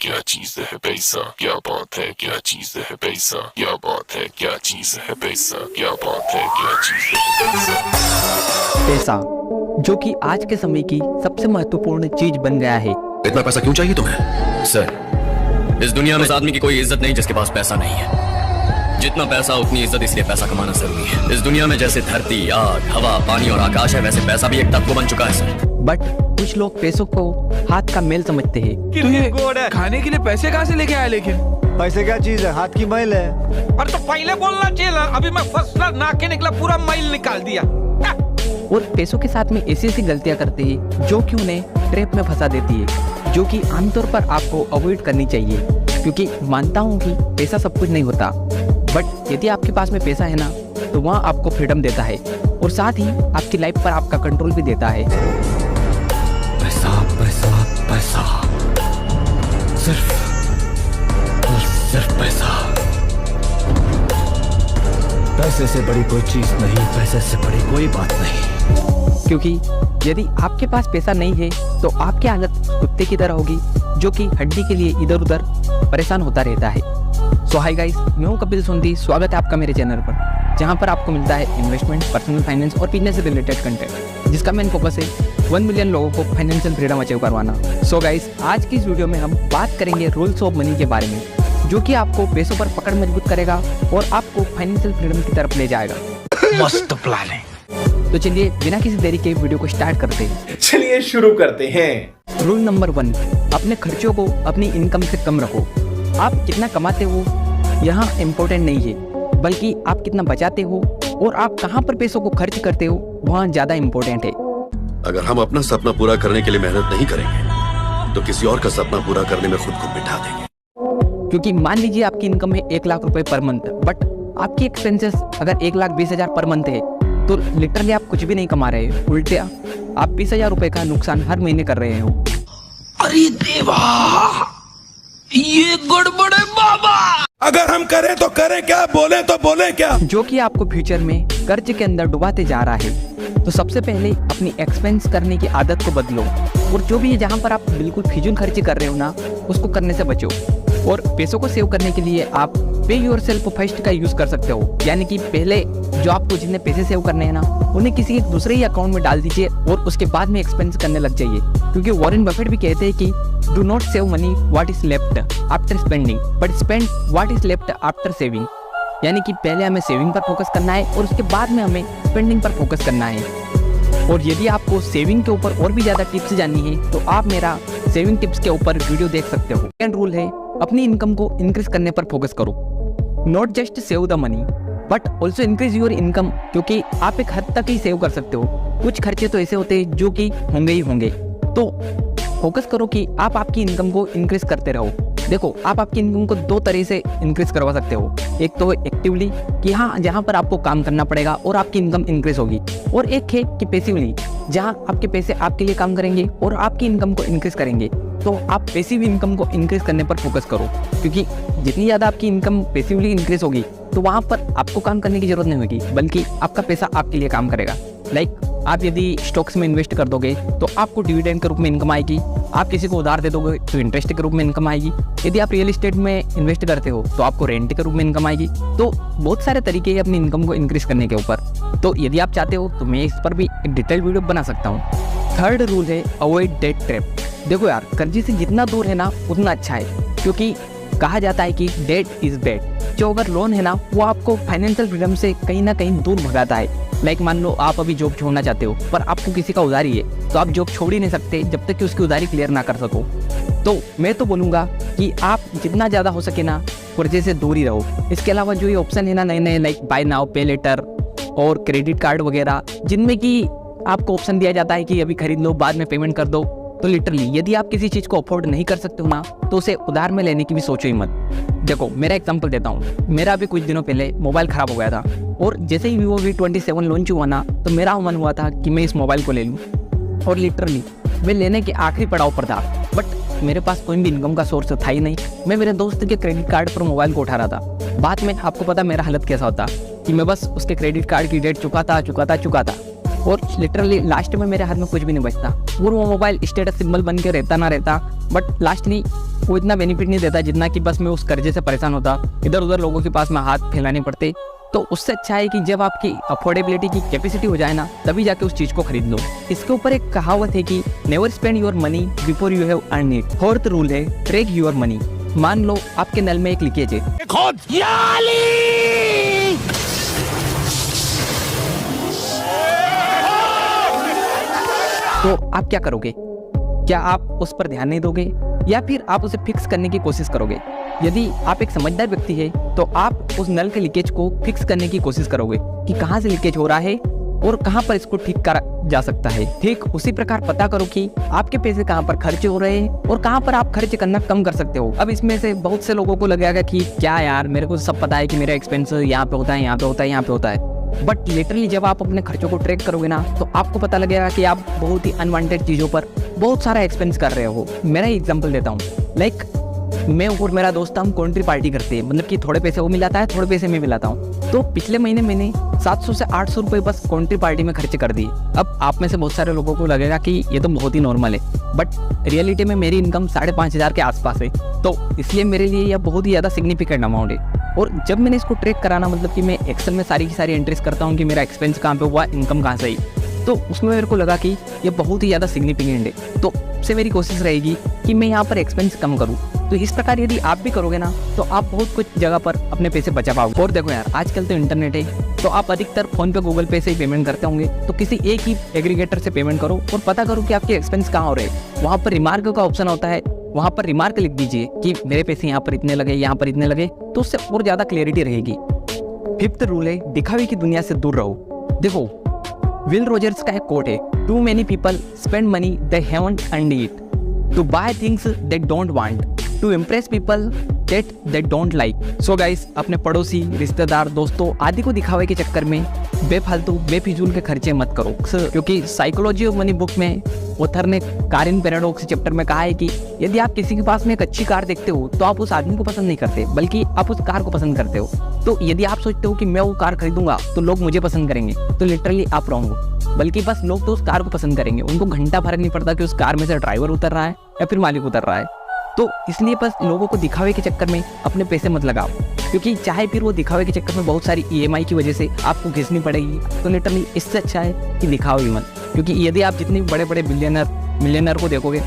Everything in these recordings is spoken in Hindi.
क्या चीज है पैसा, क्या बात है, क्या चीज है पैसा, क्या बात है, क्या चीज है पैसा, क्या बात है, क्या चीज है पैसा। पैसा जो कि आज के समय की सबसे महत्वपूर्ण चीज बन गया है। इतना पैसा क्यों चाहिए तुम्हें? सर, इस दुनिया में उस आदमी की कोई इज्जत नहीं जिसके पास पैसा नहीं है। जितना पैसा उतनी इज्जत, इसलिए पैसा कमाना जरूरी है। इस दुनिया में जैसे धरती, आग, हवा, पानी और आकाश है, वैसे पैसा भी एक तत्व बन चुका है सर। बट कुछ लोग पैसों को हाथ का मेल समझते हैं। ये खाने के लिए पैसे कहाँ से लेके आए? लेकिन पैसे क्या चीज है? हाथ की मैल है। और तो पहले बोलना चाहिए ना, अभी मैं फर्स्ट क्लास ना के निकला, पूरा मैल निकाल दिया। और पैसों के साथ में ऐसी गलतियां करते हैं जो कि उन्हें ट्रैप में फंसा देती है, जो कि आमतौर पर आपको अवॉइड करनी चाहिए। क्योंकि मानता हूँ कि पैसा सब कुछ नहीं होता, बट यदि आपके पास में पैसा है ना, तो वहाँ आपको फ्रीडम देता है और साथ ही आपकी लाइफ पर आपका कंट्रोल भी देता है। पैसा पैसा पैसा, सिर्फ और सिर्फ पैसा। पैसे से बड़ी कोई चीज नहीं, पैसे से बड़ी कोई बात नहीं। क्योंकि यदि आपके पास पैसा नहीं है तो आपकी हालत कुत्ते की तरह होगी, जो कि हड्डी के लिए इधर उधर परेशान होता रहता है। सो हाय गाइस, मैं हूं कपिल सोंधी। स्वागत है आपका मेरे चैनल पर, जहां पर आपको मिलता है इन्वेस्टमेंट, पर्सनल फाइनेंस और बिजनेस से रिलेटेड कंटेंट, जिसका मेन फोकस है 1 मिलियन लोगों को फाइनेंशियल फ्रीडम अचीव करवाना। सो गाइस, आज की इस वीडियो में हम बात करेंगे रूल्स ऑफ मनी के बारे में, जो कि आपको पैसों पर पकड़ मजबूत करेगा और आपको फाइनेंशियल फ्रीडम की तरफ ले जाएगा। मस्त प्लान है। तो चलिए बिना किसी देरी के वीडियो को स्टार्ट करते हैं। चलिए शुरू करते हैं। रूल नंबर 1, अपने खर्चों को अपनी इनकम से कम रखो। आप कितना कमाते हो यहाँ इम्पोर्टेंट नहीं है, बल्कि आप कितना बचाते हो और आप कहाँ पर पैसों को खर्च करते हो वहाँ ज्यादा इम्पोर्टेंट है। अगर हम अपना सपना पूरा करने के लिए मेहनत नहीं करेंगे तो किसी और का सपना पूरा करने में खुद को बिठा देंगे। क्योंकि मान लीजिए आपकी इनकम है 1 लाख रुपए पर मंथ, बट आपकी एक्सपेंसेस अगर 1,20,000 पर मंथ है, तो लिटरली आप कुछ भी नहीं कमा रहे हो, उल्टे आप 20,000 रुपए का नुकसान हर महीने कर रहे हो। अरे देवा, ये गड़बड़ है बाबा। अगर हम करें तो करें क्या, बोले तो बोले क्या, जो कि आपको फ्यूचर में कर्ज के अंदर डुबाते जा रहा है। तो सबसे पहले अपनी एक्सपेंस करने की आदत को बदलो, और जो भी है जहाँ पर आप बिल्कुल फिजूल खर्ची कर रहे हो ना, उसको करने से बचो। और पैसों को सेव करने के लिए आप पे योर सेल्फ फर्स्ट का यूज कर सकते हो, यानी कि पहले जो आपको जितने पैसे सेव करने हैं ना, उन्हें किसी एक दूसरे ही अकाउंट में डाल दीजिए और उसके बाद में एक्सपेंस करने लग जाइए। क्योंकि वॉरेन बफेट भी कहते हैं कि do not save money what is left after spending, but spend what is left after saving. यानी कि पहले हमें सेविंग पर फोकस करना है और उसके बाद में हमें स्पेंडिंग पर फोकस करना है। और यदि आपको सेविंग के ऊपर और भी ज्यादा टिप्स जाननी है तो आप मेरा सेविंग टिप्स के ऊपर वीडियो देख सकते हो। सेकंड रूल है, अपनी इनकम को इंक्रीज करने पर फोकस करो। Not just save the money but also increase your income, क्योंकि आप एक हद तक ही सेव कर सकते हो। कुछ खर्चे तो ऐसे होते हैं जो कि होंगे ही होंगे, तो फोकस करो कि आप आपकी इनकम को इंक्रीज करते रहो। देखो, आप आपकी इनकम को 2 तरह से इंक्रीज करवा सकते हो। एक तो एक्टिवली कि हाँ, जहाँ पर आपको काम करना पड़ेगा और आपकी इनकम इंक्रीज होगी, और एक है कि पैसिवली, जहाँ आपके पैसे आपके लिए काम करेंगे और आपकी इनकम को इंक्रीज करेंगे। तो आप पैसिव इनकम को इंक्रीज करने पर फोकस करो, क्योंकि जितनी ज़्यादा आपकी इनकम पैसिवली इंक्रीज होगी तो वहाँ पर आपको काम करने की जरूरत नहीं होगी, बल्कि आपका पैसा आपके लिए काम करेगा। लाइक आप यदि स्टॉक्स में इन्वेस्ट कर दोगे तो आपको डिविडेंड के रूप में इनकम आएगी, आप किसी को उधार दे दोगे तो इंटरेस्ट के रूप में इनकम आएगी, यदि आप रियल एस्टेट में इन्वेस्ट करते हो तो आपको रेंट के रूप में इनकम आएगी। तो बहुत सारे तरीके हैं अपनी इनकम को इंक्रीज करने के ऊपर। तो यदि आप चाहते हो तो मैं इस पर भी एक डिटेल वीडियो बना सकता हूँ। थर्ड रूल है, अवॉइड डेट ट्रैप। देखो यार, कर्जे से जितना दूर है ना उतना अच्छा है, क्योंकि कहा जाता है कि डेट इज डेट। जो अगर लोन है ना, वो आपको फाइनेंशियल फ्रीडम से कहीं ना कहीं दूर भगाता है। लाइक मान लो आप अभी जॉब छोड़ना चाहते हो, पर आपको किसी का उधारी है, तो आप जॉब छोड़ ही नहीं सकते जब तक कि उसकी उधारी क्लियर ना कर सको। तो मैं तो बोलूँगा कि आप जितना ज़्यादा हो सके ना, कर्जे से दूर ही रहो। इसके अलावा जो ये ऑप्शन है ना नए नए, लाइक बाय नाउ पे लेटर और क्रेडिट कार्ड वगैरह, जिनमें कि आपको ऑप्शन दिया जाता है कि अभी खरीद लो, बाद में पेमेंट कर दो। तो लिटरली यदि आप किसी चीज़ को अफोर्ड नहीं कर सकते हो ना, तो उसे उधार में लेने की भी सोचो ही मत। देखो, मेरा एग्जांपल देता हूँ। मेरा अभी कुछ दिनों पहले मोबाइल ख़राब हो गया था, और जैसे ही Vivo V27 लॉन्च हुआ ना, तो मेरा मन हुआ था कि मैं इस मोबाइल को ले लूँ, और लिटरली मैं लेने के आखिरी पड़ाव पर था। बट मेरे पास कोई भी इनकम का सोर्स था ही नहीं। मैं मेरे दोस्त के क्रेडिट कार्ड पर मोबाइल को उठा रहा था। बाद में आपको पता मेरा हालत कैसा होता कि मैं बस उसके क्रेडिट कार्ड की डेट चुकाता। और लिटरली लास्ट में मेरे हाथ में कुछ भी नहीं बचता। और वो मोबाइल स्टेटस सिंबल बन के रहता ना रहता, बट लास्टली वो इतना बेनिफिट नहीं देता जितना कि बस मैं उस कर्जे से परेशान होता, इधर उधर लोगों के पास में हाथ फैलाने पड़ते। तो उससे अच्छा है कि जब आपकी अफोर्डेबिलिटी की कैपेसिटी हो जाए ना, तभी जाके उस चीज़ को खरीद लो। इसके ऊपर एक कहावत है कि never spend your money before you have earn it. Fourth rule है ट्रैक योर मनी। मान लो आपके नल में एक लीकेज है, तो आप क्या करोगे? क्या आप उस पर ध्यान नहीं दोगे या फिर आप उसे फिक्स करने की कोशिश करोगे? यदि आप एक समझदार व्यक्ति है तो आप उस नल के लीकेज को फिक्स करने की कोशिश करोगे कि कहाँ से लीकेज हो रहा है और कहाँ पर इसको ठीक करा जा सकता है। ठीक उसी प्रकार पता करो कि आपके पैसे कहाँ पर खर्च हो रहे हैं और कहाँ पर आप खर्च करना कम कर सकते हो। अब इसमें से बहुत से लोगों को लगेगा कि क्या यार, मेरे को सब पता है कि मेरा एक्सपेंस यहाँ पे होता है, यहाँ पे होता है, यहाँ पे होता है। बट लिटरली जब आप अपने खर्चों को ट्रैक करोगे ना, तो आपको पता लगेगा कि आप बहुत ही अनवांटेड चीज़ों पर बहुत सारा एक्सपेंस कर रहे हो। मेरा ही एग्जांपल देता हूँ। लाइक मैं और मेरा दोस्त हम कंट्री पार्टी करते हैं, मतलब कि थोड़े पैसे वो मिलाता है, थोड़े पैसे मैं मिलाता हूँ। तो पिछले महीने मैंने 700 से 800 रुपये बस कंट्री पार्टी में खर्च कर दिए। अब आप में से बहुत सारे लोगों को लगेगा कि ये तो बहुत ही नॉर्मल है, बट रियलिटी में मेरी इनकम 5,500 के आसपास है। तो इसलिए मेरे लिए यह बहुत ही ज़्यादा सिग्निफिकेंट अमाउंट है। और जब मैंने इसको ट्रैक कराना, मतलब कि मैं एक्सेल में सारी की सारी एंट्रीज करता हूँ कि मेरा एक्सपेंस कहाँ पे हुआ, इनकम कहाँ से आई, तो उसमें मेरे को लगा कि ये बहुत ही ज़्यादा सिग्निफिकेंट है। तो उससे मेरी कोशिश रहेगी कि मैं यहाँ पर एक्सपेंस कम करूँ। तो इस प्रकार यदि आप भी करोगे ना, तो आप बहुत कुछ जगह पर अपने पैसे बचा पाओगे। और देखो यार, आजकल तो इंटरनेट है, तो आप अधिकतर फोन पे, गूगल पे से ही पेमेंट करते होंगे। तो किसी एक ही एग्रीगेटर से पेमेंट करो और पता करो कि आपके एक्सपेंस कहाँ हो रहे हैं। वहाँ पर रिमार्क का ऑप्शन होता है, वहाँ पर रिमार्क लिख दीजिए कि मेरे पैसे यहाँ पर इतने लगे, यहाँ पर इतने लगे, तो उससे और ज़्यादा क्लियरिटी रहेगी। फिफ्थ रूल है दिखावे की दुनिया से दूर रहो। देखो, विल रोजर्स का एक कोट है, too many people spend money they haven't earned it, to buy things they don't want, to impress people that they don't like. So guys, अपने पड़ोसी, रिश्तेदार, दोस्तों आदि को दिखावे के चक्कर में बेफालतू बेफिजूल के खर्चे मत करो। क्योंकि साइकोलॉजी ऑफ मनी बुक में ऑथर ने कारिन पैराडॉक्स चैप्टर में कहा है कि यदि आप किसी के पास में एक अच्छी कार देखते हो तो आप उस आदमी को पसंद नहीं करते, बल्कि आप उस कार को पसंद करते हो। तो यदि आप सोचते हो कि मैं वो कार खरीदूंगा तो लोग मुझे पसंद करेंगे, तो लिटरली आप रॉन्ग हो। बल्कि बस लोग तो उस कार को पसंद करेंगे, उनको घंटा फर्क नहीं पड़ता कि उस कार में से ड्राइवर उतर रहा है या फिर मालिक उतर रहा है। तो इसलिए बस लोगों को दिखावे के चक्कर में अपने पैसे मत लगाओ, क्योंकि चाहे फिर वो दिखावे के चक्कर में बहुत सारी EMI की वजह से आपको घिसनी पड़ेगी। तो लिटरली इससे अच्छा है कि दिखाओ ही मत। क्योंकि यदि आप जितने बड़े बड़े मिलियनर को देखोगे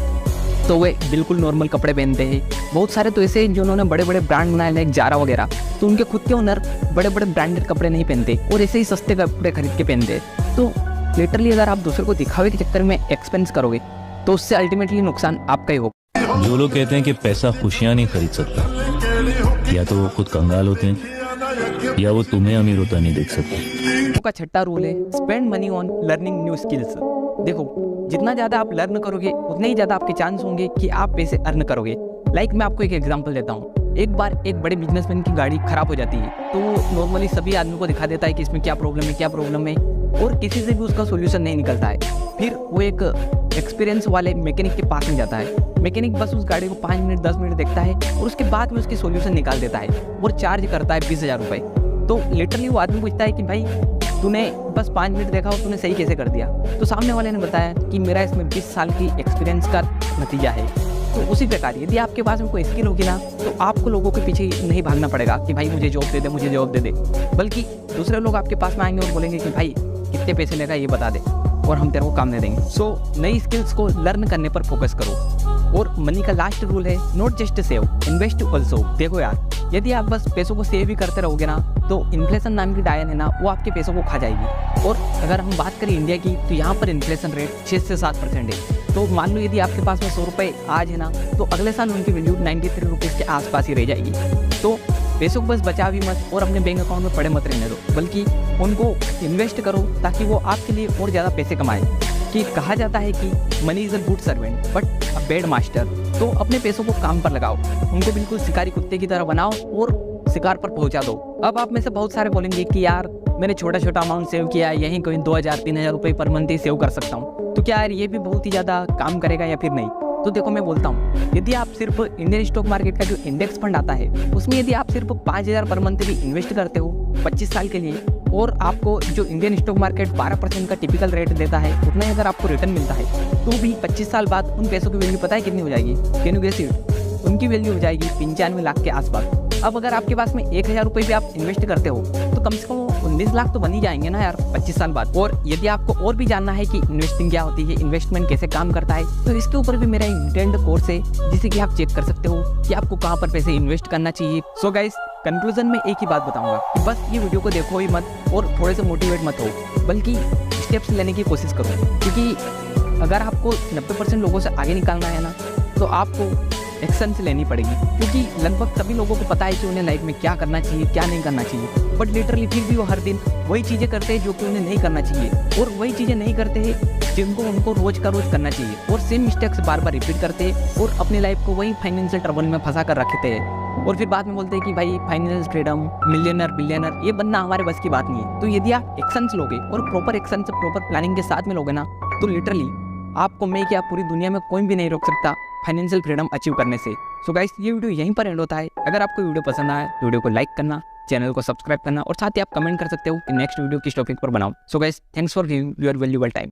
तो वे बिल्कुल नॉर्मल कपड़े पहनते हैं। बहुत सारे तो ऐसे जिन्होंने बड़े बड़े ब्रांड बनाए, लाइक जारा वगैरह, तो उनके खुद के ओनर बड़े बड़े ब्रांडेड कपड़े नहीं पहनते और ऐसे ही सस्ते कपड़े खरीद के पहनते। तो लिटरली अगर आप दूसरे को दिखावे के चक्कर में एक्सपेंस करोगे तो उससे अल्टीमेटली नुकसान आपका ही होगा। जो लोग कहते हैं कि पैसा खुशियां नहीं खरीद सकता, या तो वो खुद कंगाल होते हैं या वो तुम्हें अमीर होता नहीं देख सकते। का छठा रूल है spend money on learning new skills. देखो, जितना ज़्यादा आप लर्न करोगे उतने ही ज़्यादा आपके चांस होंगे कि आप पैसे अर्न करोगे। लाइक मैं आपको एक एग्जांपल देता हूँ। एक बार एक बड़े बिजनेसमैन की गाड़ी खराब हो जाती है, तो वो नॉर्मली सभी आदमी को दिखा देता है कि इसमें क्या प्रॉब्लम है, क्या प्रॉब्लम है, और किसी से भी उसका सोल्यूशन नहीं निकलता है। फिर वो एक एक्सपीरियंस वाले मैकेनिक के पास में जाता है। मैकेनिक बस उस गाड़ी को 5 मिनट 10 मिनट देखता है और उसके बाद में उसकी सोल्यूशन निकाल देता है और चार्ज करता है 20,000 रुपये। तो लिटरली वो आदमी पूछता है कि भाई तूने बस 5 मिनट देखा और तूने सही कैसे कर दिया? तो सामने वाले ने बताया कि मेरा इसमें 20 साल की एक्सपीरियंस का नतीजा है। तो उसी प्रकार यदि आपके पास में कोई स्किल होगी ना, तो आपको लोगों के पीछे नहीं भागना पड़ेगा कि भाई मुझे जॉब दे दे, मुझे जॉब दे दे, बल्कि दूसरे लोग आपके पास में आएंगे और बोलेंगे कि भाई कितने पैसे लेगा ये बता दे और हम तेरे को काम दे देंगे। सो नई स्किल्स को लर्न करने पर फोकस करो। और मनी का लास्ट रूल है not just save, invest also. देखो यार, यदि आप बस पैसों को सेव ही करते रहोगे ना, तो इन्फ्लेशन नाम की डायन है ना, वो आपके पैसों को खा जाएगी। और अगर हम बात करें इंडिया की, तो यहाँ पर इन्फ्लेशन रेट 6 से 7% है। तो मान लो यदि आपके पास में 100 रुपये आज है ना, तो अगले साल उनकी वैल्यू 93 रुपीज़ के आसपास ही रह जाएगी। तो पैसों को बस बचा भी मत और अपने बैंक अकाउंट में पड़े मत रहने दो, बल्कि उनको इन्वेस्ट करो ताकि वो आपके लिए और ज़्यादा पैसे कमाए। कि कहा जाता है कि money is a good servant but a bad master. तो अपने पैसों को काम पर लगाओ, उनको बिल्कुल शिकारी कुत्ते की तरह बनाओ और शिकार पर पहुंचा दो। अब आप में से बहुत सारे बोलेंगे कि यार मैंने छोटा छोटा अमाउंट सेव किया है, यहीं कोई 2,000-3,000 रुपये पर मंथ ही सेव कर सकता हूँ, तो क्या यार ये भी बहुत ही ज़्यादा काम करेगा या फिर नहीं? तो देखो मैं बोलता हूँ, यदि आप सिर्फ इंडियन स्टॉक मार्केट का जो इंडेक्स फंड आता है उसमें यदि आप सिर्फ 5,000 पर मंथ भी इन्वेस्ट करते हो 25 साल के लिए, और आपको जो इंडियन स्टॉक मार्केट 12% का टिपिकल रेट देता है, उतना ही अगर आपको रिटर्न मिलता है तो भी 25 साल बाद उन पैसों की वैल्यू पता है कितनी हो जाएगी? Can you guess it? उनकी वैल्यू हो जाएगी 95 लाख के आसपास। अब अगर आपके पास में 1000 रुपये भी आप इन्वेस्ट करते हो तो कम से कम 19 लाख तो बन ही जाएंगे ना यार 25 साल बाद। और यदि आपको और भी जानना है कि इन्वेस्टिंग क्या होती है, इन्वेस्टमेंट कैसे काम करता है, तो इसके ऊपर भी मेरा इंटेंड कोर्स है जिसे कि आप चेक कर सकते हो कि आपको कहाँ पर पैसे इन्वेस्ट करना चाहिए। सो गाइस, कंक्लूजन में एक ही बात बताऊंगा कि बस ये वीडियो को देखो ही मत और थोड़े से मोटिवेट मत हो, बल्कि स्टेप्स लेने की कोशिश करो। क्योंकि अगर आपको 90% लोगों से आगे निकालना है ना, तो आपको एक्शंस लेनी पड़ेगी। क्योंकि लगभग सभी लोगों को पता है कि उन्हें लाइफ में क्या करना चाहिए, क्या नहीं करना चाहिए, बट लिटरली फिर भी वो हर दिन वही चीज़ें करते हैं जो कि उन्हें नहीं करना चाहिए, और वही चीज़ें नहीं करते हैं जिनको उनको रोज का रोज करना चाहिए, और सेम मिस्टेक्स बार बार रिपीट करते हैं और अपनी लाइफ को वही फाइनेंशियल ट्रबल में फंसा कर रखते हैं। और फिर बाद में बोलते हैं कि भाई फाइनेंशियल फ्रीडम, मिलियनर, बिलियनर, ये बनना हमारे बस की बात नहीं है। तो यदि आप एक्शंस लोगे और प्रॉपर एक्शन से प्रॉपर प्लानिंग के साथ में लोगे ना, तो लिटरली आपको मैं क्या पूरी दुनिया में कोई भी नहीं रोक सकता फाइनेंशियल फ्रीडम अचीव करने से। सो गाइस, ये वीडियो यहीं पर एंड होता है। अगर आपको वीडियो पसंद आया तो वीडियो को लाइक करना, चैनल को सब्सक्राइब करना, और साथ ही आप कमेंट कर सकते हो कि नेक्स्ट वीडियो किस टॉपिक पर बनाओ। So guys, thanks for giving your valuable time.